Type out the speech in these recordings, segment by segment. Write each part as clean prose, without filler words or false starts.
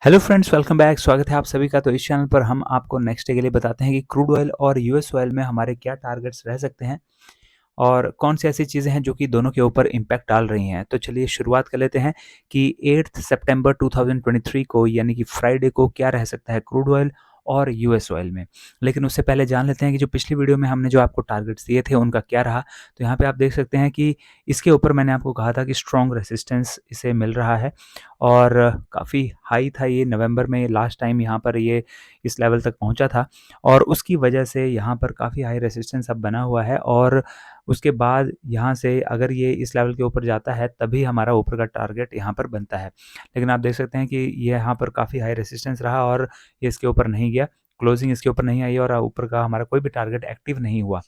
Hello friends, welcome back. स्वागत है आप सभी का। तो इस चैनल पर हम आपको नेक्स्ट डे के लिए बताते हैं कि क्रूड ऑयल और यूएस ऑयल में हमारे क्या टारगेट्स रह सकते हैं और कौन सी ऐसी चीज़ें हैं जो कि दोनों के ऊपर इम्पैक्ट डाल रही हैं। तो चलिए शुरुआत कर लेते हैं कि 8 सितंबर 2023 को यानी कि फ्राइडे को क्या रह सकता है क्रूड ऑयल और यूएस ऑयल में। लेकिन उससे पहले जान लेते हैं कि जो पिछली वीडियो में हमने जो आपको टारगेट्स दिए थे उनका क्या रहा। तो यहाँ पे आप देख सकते हैं कि इसके ऊपर मैंने आपको कहा था कि स्ट्रॉन्ग रेसिस्टेंस इसे मिल रहा है और काफ़ी हाई था ये नवंबर में लास्ट टाइम यहाँ पर ये इस लेवल तक पहुँचा था और उसकी वजह से यहाँ पर काफ़ी हाई रेसिस्टेंस अब बना हुआ है और उसके बाद यहाँ से अगर ये इस लेवल के ऊपर जाता है तभी हमारा ऊपर का टारगेट यहाँ पर बनता है। लेकिन आप देख सकते हैं कि ये यहाँ पर काफ़ी हाई रेसिस्टेंस रहा और ये इसके ऊपर नहीं गया, क्लोजिंग इसके ऊपर नहीं आई और ऊपर का हमारा कोई भी टारगेट एक्टिव नहीं हुआ।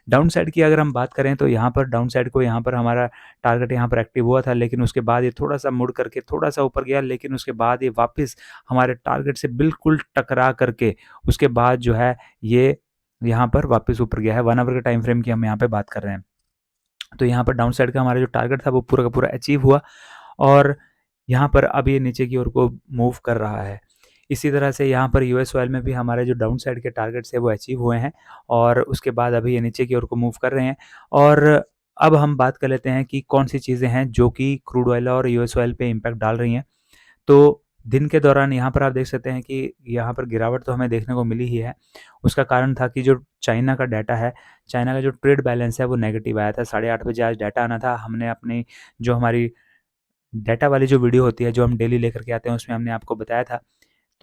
डाउन साइड की अगर हम बात करें तो यहाँ पर डाउन साइड को यहाँ पर हमारा टारगेट यहाँ पर एक्टिव हुआ था, लेकिन उसके बाद ये थोड़ा-सा मुड़ करके थोड़ा-सा ऊपर गया, लेकिन उसके बाद ये वापस हमारे टारगेट से बिल्कुल टकरा करके उसके बाद जो है ये यहाँ पर वापस ऊपर गया है। 1 आवर के टाइम फ्रेम की हम यहाँ पे बात कर रहे हैं। तो यहाँ पर डाउन साइड का हमारा जो टारगेट था वो पूरा का पूरा अचीव हुआ और यहाँ पर अब ये नीचे की ओर को मूव कर रहा है। इसी तरह से यहाँ पर यूएस ऑयल में भी हमारे जो डाउन साइड के टारगेट्स है वो अचीव हुए हैं और उसके बाद अभी ये नीचे की ओर को मूव कर रहे हैं। और अब हम बात कर लेते हैं कि कौन सी चीज़ें हैं जो कि क्रूड ऑयल और यूएस ऑयल पे इम्पैक्ट डाल रही हैं। तो दिन के दौरान यहाँ पर आप देख सकते हैं कि यहाँ पर गिरावट तो हमें देखने को मिली ही है। उसका कारण था कि जो चाइना का डाटा है, चाइना का जो ट्रेड बैलेंस है वो नेगेटिव आया था। 8:30 बजे आज डाटा आना था। हमने अपनी जो हमारी डाटा वाली जो वीडियो होती है, जो हम डेली लेकर के आते हैं, उसमें हमने आपको बताया था।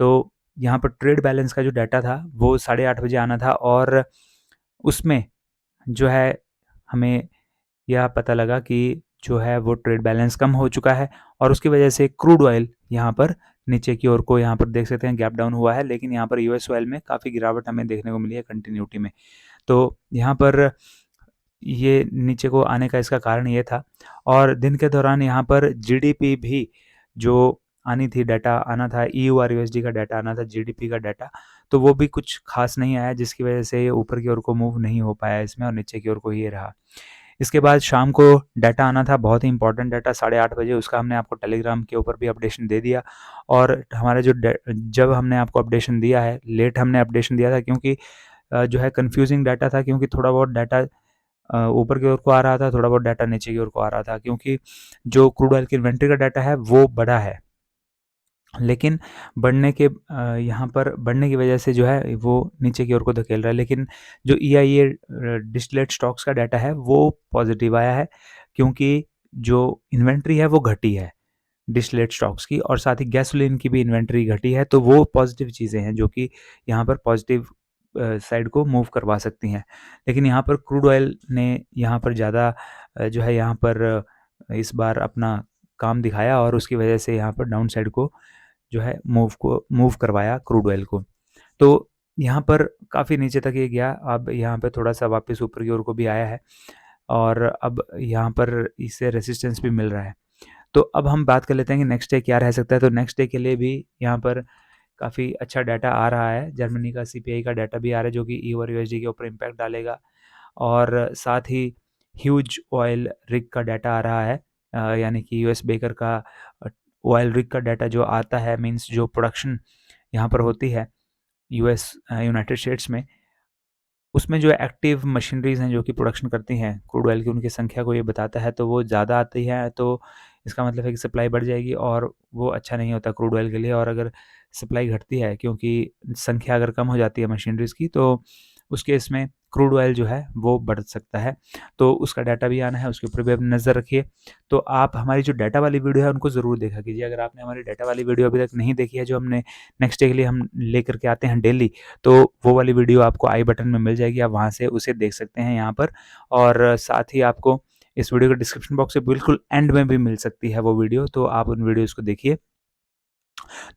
तो यहाँ पर ट्रेड बैलेंस का जो डाटा था वो 8:30 बजे आना था और उसमें जो है हमें यह पता लगा कि जो है वो ट्रेड बैलेंस कम हो चुका है और उसकी वजह से क्रूड ऑयल यहाँ पर नीचे की ओर को यहाँ पर देख सकते हैं गैप डाउन हुआ है, लेकिन यहाँ पर यूएस ऑयल में काफ़ी गिरावट हमें देखने को मिली है कंटिन्यूटी में। तो यहाँ पर ये नीचे को आने का इसका कारण ये था और दिन के दौरान यहाँ पर जीडीपी भी जो आनी थी, डाटा आना था, ईयू और यूएसडी का डाटा आना था, जीडीपी का डाटा, तो वो भी कुछ खास नहीं आया, जिसकी वजह से ये ऊपर की ओर को मूव नहीं हो पाया इसमें और नीचे की ओर को ये रहा। इसके बाद शाम को डाटा आना था, बहुत ही इंपॉर्टेंट डाटा 8:30 बजे, उसका हमने आपको टेलीग्राम के ऊपर भी अपडेशन दे दिया और हमारा जो जब हमने आपको अपडेशन दिया है, लेट हमने अपडेशन दिया था क्योंकि जो है कन्फ्यूजिंग डाटा था, क्योंकि थोड़ा बहुत डाटा ऊपर की ओर को आ रहा था, थोड़ा बहुत डाटा नीचे की ओर को आ रहा था, क्योंकि जो क्रूड ऑयल की इन्वेंट्री का डाटा है वो बढ़ा है, लेकिन बढ़ने के यहाँ पर बढ़ने की वजह से जो है वो नीचे की ओर को धकेल रहा है। लेकिन जो ईआईए डिस्टिलेट स्टॉक्स का डाटा है वो पॉजिटिव आया है, क्योंकि जो इन्वेंट्री है वो घटी है डिस्टिलेट स्टॉक्स की और साथ ही गैसोलीन की भी इन्वेंट्री घटी है। तो वो पॉजिटिव चीज़ें हैं जो कि यहाँ पर पॉजिटिव साइड को मूव करवा सकती हैं। लेकिन यहाँ पर क्रूड ऑयल ने यहाँ पर ज़्यादा जो है यहाँ पर इस बार अपना काम दिखाया और उसकी वजह से यहाँ पर डाउन साइड को जो है मूव करवाया क्रूड ऑयल को। तो यहाँ पर काफ़ी नीचे तक ये गया, अब यहाँ पे थोड़ा-सा वापस ऊपर की ओर को भी आया है और अब यहाँ पर इसे रेजिस्टेंस भी मिल रहा है। तो अब हम बात कर लेते हैं कि नेक्स्ट डे क्या रह सकता है। तो नेक्स्ट डे के लिए भी यहाँ पर काफ़ी अच्छा डाटा आ रहा है। जर्मनी का सीपीआई का डाटा भी आ रहा है जो कि ईयू और यूएसडी के ऊपर इम्पैक्ट डालेगा और साथ ही ह्यूज ऑयल रिग का डाटा आ रहा है, यानी कि यूएस बेकर का ऑयल रिग का डाटा जो आता है, मीन्स जो प्रोडक्शन यहाँ पर होती है यूएस यूनाइटेड स्टेट्स में, उसमें जो एक्टिव मशीनरीज़ हैं जो कि प्रोडक्शन करती हैं क्रूड ऑयल की, उनकी संख्या को ये बताता है। तो वो ज़्यादा आती है तो इसका मतलब है कि सप्लाई बढ़ जाएगी और वो अच्छा नहीं होता क्रूड ऑयल के लिए। और अगर सप्लाई घटती है, क्योंकि संख्या अगर कम हो जाती है मशीनरीज़ की, तो उस केस में क्रूड ऑयल जो है वो बढ़ सकता है। तो उसका डाटा भी आना है, उसके ऊपर भी आप नज़र रखिए। तो आप हमारी जो डाटा वाली वीडियो है उनको ज़रूर देखा कीजिए। अगर आपने हमारी डाटा वाली वीडियो अभी तक नहीं देखी है, जो हमने नेक्स्ट डे के लिए हम लेकर के आते हैं डेली, तो वो वाली वीडियो आपको आई बटन में मिल जाएगी, आप वहाँ से उसे देख सकते हैं यहाँ पर। और साथ ही आपको इस वीडियो के डिस्क्रिप्शन बॉक्स से बिल्कुल एंड में भी मिल सकती है वो वीडियो, तो आप उन वीडियोज़ को देखिए।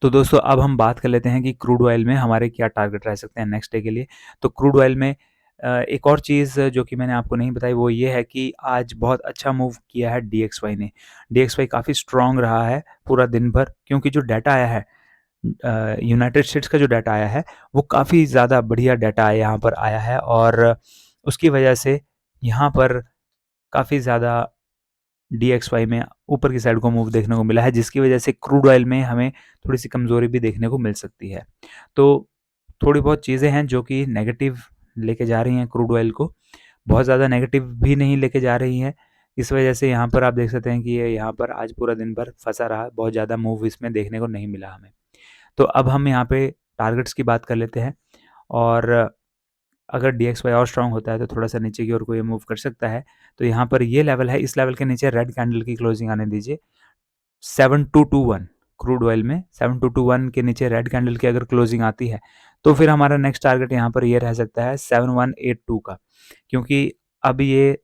तो दोस्तों अब हम बात कर लेते हैं कि क्रूड ऑयल में हमारे क्या टारगेट रह सकते हैं नेक्स्ट डे के लिए। तो क्रूड ऑयल में एक और चीज़ जो कि मैंने आपको नहीं बताई वो ये है कि आज बहुत अच्छा मूव किया है डीएक्सवाई ने। डीएक्सवाई काफ़ी स्ट्रॉन्ग रहा है पूरा दिन भर, क्योंकि जो डाटा आया है यूनाइटेड स्टेट्स का जो डाटा आया है वो काफ़ी ज़्यादा बढ़िया डाटा यहाँ पर आया है और उसकी वजह से यहाँ पर काफ़ी ज़्यादा DXY में ऊपर की साइड को मूव देखने को मिला है, जिसकी वजह से क्रूड ऑयल में हमें थोड़ी-सी कमज़ोरी भी देखने को मिल सकती है। तो थोड़ी बहुत चीज़ें हैं जो कि नेगेटिव लेके जा रही हैं क्रूड ऑयल को, बहुत ज़्यादा नेगेटिव भी नहीं लेके जा रही हैं। इस वजह से यहाँ पर आप देख सकते हैं कि ये यहाँ पर आज पूरा दिन भर फँसा रहा, बहुत ज़्यादा मूव इसमें देखने को नहीं मिला हमें। तो अब हम यहाँ पे टारगेट्स की बात कर लेते हैं, और अगर DXY और स्ट्रॉन्ग होता है तो थोड़ा-सा नीचे की ओर को ये मूव कर सकता है। तो यहाँ पर ये लेवल है, इस लेवल के नीचे रेड कैंडल की क्लोजिंग आने दीजिए। 7221 क्रूड ऑयल में 7221 के नीचे रेड कैंडल की अगर क्लोजिंग आती है, तो फिर हमारा नेक्स्ट टारगेट यहाँ पर ये रह सकता है 7182 का, क्योंकि अब ये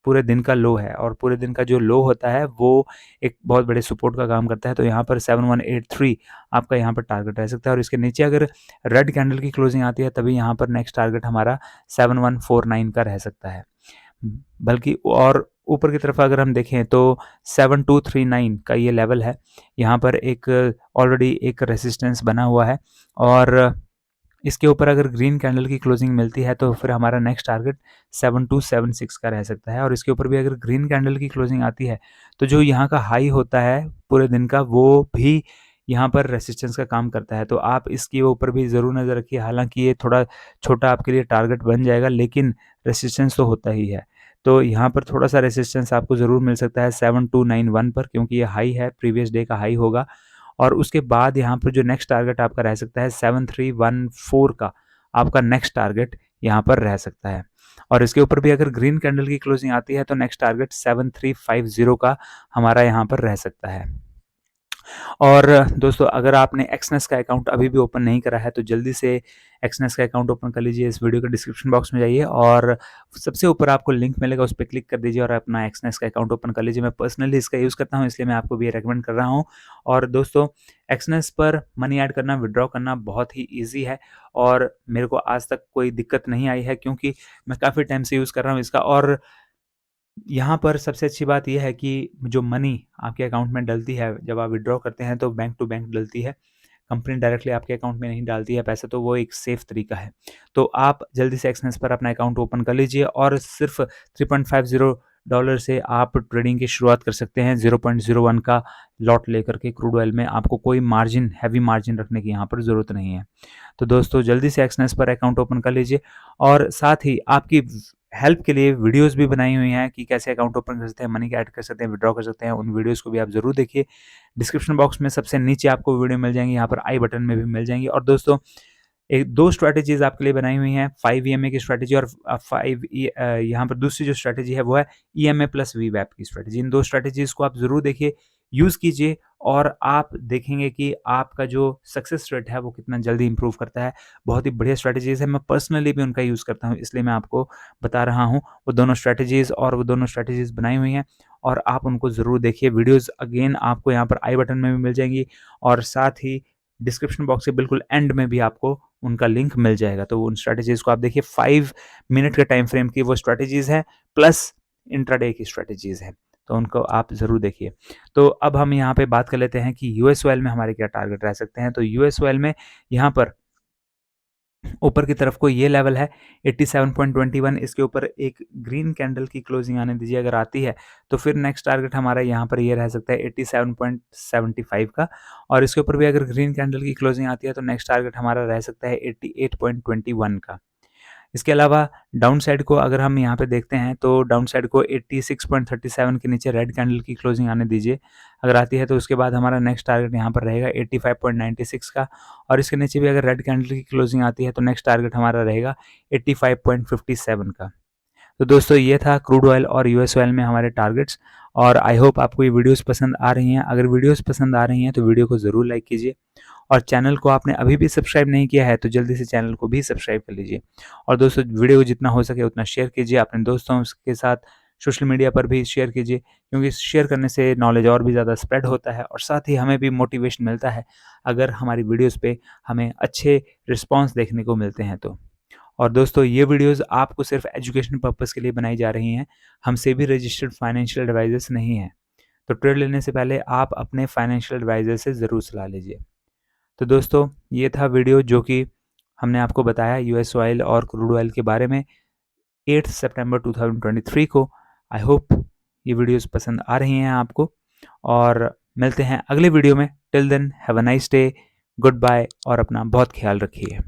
पूरे दिन का लो है, और पूरे दिन का जो लो होता है वो एक बहुत बड़े सपोर्ट का काम करता है। तो यहाँ पर 7183 आपका यहाँ पर टारगेट रह सकता है, और इसके नीचे अगर रेड कैंडल की क्लोजिंग आती है तभी यहाँ पर नेक्स्ट टारगेट हमारा 7149 का रह सकता है। बल्कि और ऊपर की तरफ अगर हम देखें तो 7239 का ये लेवल है, यहाँ पर एक ऑलरेडी एक रेसिस्टेंस बना हुआ है, और इसके ऊपर अगर ग्रीन कैंडल की क्लोजिंग मिलती है तो फिर हमारा नेक्स्ट टारगेट 7276 का रह सकता है, और इसके ऊपर भी अगर ग्रीन कैंडल की क्लोजिंग आती है तो जो यहाँ का हाई होता है पूरे दिन का वो भी यहाँ पर रेसिस्टेंस का काम करता है। तो आप इसके ऊपर भी ज़रूर नज़र रखिए, हालांकि ये थोड़ा छोटा आपके लिए टारगेट बन जाएगा, लेकिन रेसिस्टेंस तो होता ही है। तो यहाँ पर थोड़ा सा रेसिस्टेंस आपको ज़रूर मिल सकता है 7291 पर, क्योंकि ये हाई है, प्रीवियस डे का हाई होगा। और उसके बाद यहाँ पर जो नेक्स्ट टारगेट आपका रह सकता है 7314 का, आपका नेक्स्ट टारगेट यहाँ पर रह सकता है। और इसके ऊपर भी अगर ग्रीन कैंडल की क्लोजिंग आती है तो नेक्स्ट टारगेट 7350 का हमारा यहाँ पर रह सकता है। और दोस्तों, अगर आपने एक्सनेस का अकाउंट अभी भी ओपन नहीं करा है तो जल्दी से एक्सनेस का अकाउंट ओपन कर लीजिए। इस वीडियो के डिस्क्रिप्शन बॉक्स में जाइए और सबसे ऊपर आपको लिंक मिलेगा, उस पर क्लिक कर दीजिए और अपना एक्सनेस का अकाउंट ओपन कर लीजिए। मैं पर्सनली इसका यूज़ करता हूँ, इसलिए मैं आपको भी रेकमेंड कर रहा हूँ। और दोस्तों, एक्सनेस पर मनी ऐड करना, विड्रॉ करना बहुत ही ईजी है, और मेरे को आज तक कोई दिक्कत नहीं आई है, क्योंकि मैं काफ़ी टाइम से यूज़ कर रहा हूँ इसका। और यहाँ पर सबसे अच्छी बात ये है कि जो मनी आपके अकाउंट में डलती है, जब आप विड्रॉ करते हैं तो बैंक टू बैंक डलती है, कंपनी डायरेक्टली आपके अकाउंट में नहीं डालती है पैसे, तो वो एक सेफ़ तरीका है। तो आप जल्दी से एक्सनेस पर अपना अकाउंट ओपन कर लीजिए, और सिर्फ $3.50 से आप ट्रेडिंग की शुरुआत कर सकते हैं। 0.01 का लॉट लेकर के क्रूड ऑयल में आपको कोई मार्जिन, हैवी मार्जिन रखने की यहाँ पर ज़रूरत नहीं है। तो दोस्तों, जल्दी से एक्सनेस पर अकाउंट ओपन कर लीजिए, और साथ ही आपकी हेल्प के लिए वीडियोस भी बनाई हुई हैं कि कैसे अकाउंट ओपन कर सकते हैं, मनी ऐड कर सकते हैं, विड्रॉ कर सकते हैं। उन वीडियोस को भी आप ज़रूर देखिए। डिस्क्रिप्शन बॉक्स में सबसे नीचे आपको वीडियो मिल जाएंगी, यहाँ पर आई बटन में भी मिल जाएंगी। और दोस्तों, एक दो स्ट्रैटेजीज आपके लिए बनाई हुई हैं, 5 EMA की स्ट्रैटेजी, और 5 यहाँ पर दूसरी जो स्ट्रैटेजी है वो है EMA प्लस VWAP की स्ट्रैटेजी। इन दो स्ट्रैटेजीज को आप ज़रूर देखिए, यूज़ कीजिए, और आप देखेंगे कि आपका जो सक्सेस रेट है वो कितना जल्दी इंप्रूव करता है। बहुत ही बढ़िया स्ट्रैटेजीज है, मैं पर्सनली भी उनका यूज़ करता हूँ, इसलिए मैं आपको बता रहा हूँ। वो दोनों स्ट्रैटेजीज, और वो दोनों स्ट्रैटेजीज बनाई हुई हैं, और आप उनको ज़रूर देखिए। वीडियोज़ अगेन आपको यहाँ पर आई बटन में भी मिल जाएंगी, और साथ ही डिस्क्रिप्शन बॉक्स के बिल्कुल एंड में भी आपको उनका लिंक मिल जाएगा। तो उन स्ट्रैटेजीज़ को आप देखिए, 5 मिनट के टाइम फ्रेम की वो स्ट्रैटेजीज़ हैं, प्लस इंट्राडे की स्ट्रैटेजीज़ हैं, तो उनको आप ज़रूर देखिए। तो अब हम यहाँ पे बात कर लेते हैं कि यूएस ऑयल में हमारे क्या टारगेट रह सकते हैं। तो यूएस ऑयल में यहाँ पर ऊपर की तरफ को ये लेवल है 87.21, इसके ऊपर एक ग्रीन कैंडल की क्लोजिंग आने दीजिए, अगर आती है तो फिर नेक्स्ट टारगेट हमारा यहाँ पर ये रह सकता है 87.75 का, और इसके ऊपर भी अगर ग्रीन कैंडल की क्लोजिंग आती है तो नेक्स्ट टारगेट हमारा रह सकता है 88.21 का। इसके अलावा डाउन साइड को अगर हम यहाँ पे देखते हैं तो डाउन साइड को 86.37 के नीचे रेड कैंडल की क्लोजिंग आने दीजिए, अगर आती है तो उसके बाद हमारा नेक्स्ट टारगेट यहाँ पर रहेगा 85.96 का, और इसके नीचे भी अगर रेड कैंडल की क्लोजिंग आती है तो नेक्स्ट टारगेट हमारा रहेगा 85.57 का। तो दोस्तों, ये था क्रूड ऑयल और यूएस ऑयल में हमारे टारगेट्स, और आई होप आपको ये वीडियोस पसंद आ रही हैं। अगर वीडियोस पसंद आ रही हैं तो वीडियो को ज़रूर लाइक कीजिए, और चैनल को आपने अभी भी सब्सक्राइब नहीं किया है तो जल्दी से चैनल को भी सब्सक्राइब कर लीजिए। और दोस्तों, वीडियो को जितना हो सके उतना शेयर कीजिए अपने दोस्तों के साथ, सोशल मीडिया पर भी शेयर कीजिए, क्योंकि शेयर करने से नॉलेज और भी ज़्यादा स्प्रेड होता है, और साथ ही हमें भी मोटिवेशन मिलता है अगर हमारी वीडियोज़ पे हमें अच्छे रिस्पॉन्स देखने को मिलते हैं तो। और दोस्तों, ये वीडियोस आपको सिर्फ एजुकेशन पर्पस के लिए बनाई जा रही हैं, हमसे भी रजिस्टर्ड फाइनेंशियल एडवाइजर्स नहीं हैं। तो ट्रेड लेने से पहले आप अपने फाइनेंशियल एडवाइज़र से ज़रूर सलाह लीजिए। तो दोस्तों, ये था वीडियो जो कि हमने आपको बताया यूएस ऑयल और क्रूड ऑयल के बारे में 8 सितंबर 2023 को। आई होप ये वीडियोस पसंद आ रही हैं आपको, और मिलते हैं अगले वीडियो में। Till then have a nice day, good bye और अपना बहुत ख्याल रखिए।